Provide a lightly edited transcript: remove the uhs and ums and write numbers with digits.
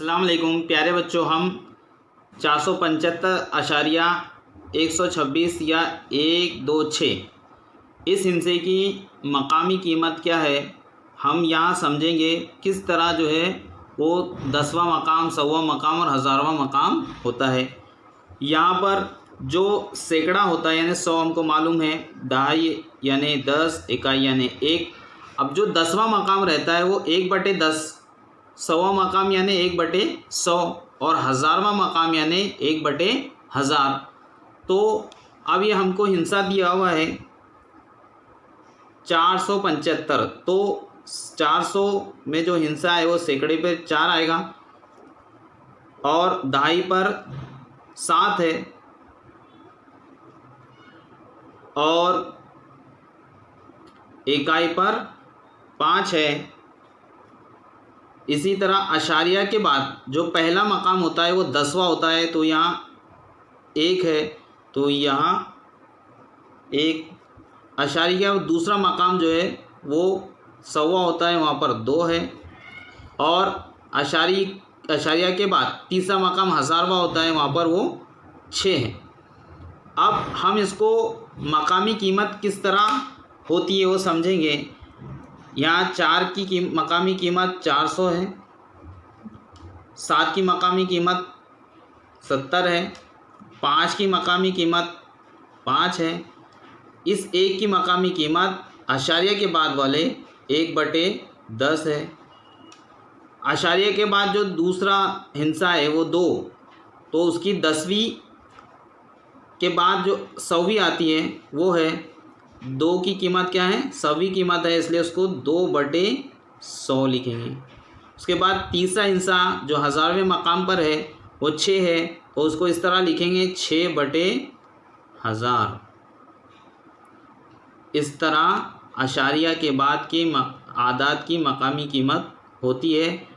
अस्सलाम वालेकुम प्यारे बच्चों, हम 475.126 या 126 इस हिस्से की मकामी कीमत क्या है, हम यहाँ समझेंगे किस तरह जो है वो 10वां मकाम, 100वां मकाम और 1000वां मकाम होता है। यहाँ पर जो सैकड़ा होता है यानी 100 हमको मालूम है, दहाई यानी 10, इकाई यानी 1। अब जो 10वां मकाम रहता है वो 1/10, 100वां मकाम यानी 1/100 और 1000वां मकाम यानी 1/1000। तो अब ये हमको हिस्सा दिया हुआ है 475। तो 400 में जो हिस्सा है वो सैकड़े पे 4 आएगा और दहाई पर 7 है और इकाई पर 5 है। इसी तरह अशारिया के बाद जो पहला मकाम होता है वो 10वां होता है, तो यहाँ 1 है, तो यहाँ 1। अशारिया दूसरा मकाम जो है वो 100वां होता है, वहाँ पर 2 है। और अशारिया के बाद तीसरा मकाम 1000वां होता है, वहाँ पर वो 6 है। अब हम इसको मकामी कीमत किस तरह होती है वो समझेंगे। यहाँ 4 की मकामी कीमत 400 है, 7 की मकामी कीमत 70 है, 5 की मकामी कीमत 5 है। इस 1 की मकामी कीमत अशारिया के बाद वाले 1/10 है। अशारिया के बाद जो दूसरा हिस्सा है वो 2, तो उसकी 10वीं के बाद जो 100वीं आती है वो है 2 की कीमत क्या है, 100वीं कीमत है, इसलिए उसको 2/100 लिखेंगे। उसके बाद तीसरा हिस्सा जो 1000वें मकाम पर है वो 6 है, तो उसको इस तरह लिखेंगे 6/1000। इस तरह अशारिया के बाद की आदाद की मकामी कीमत होती है।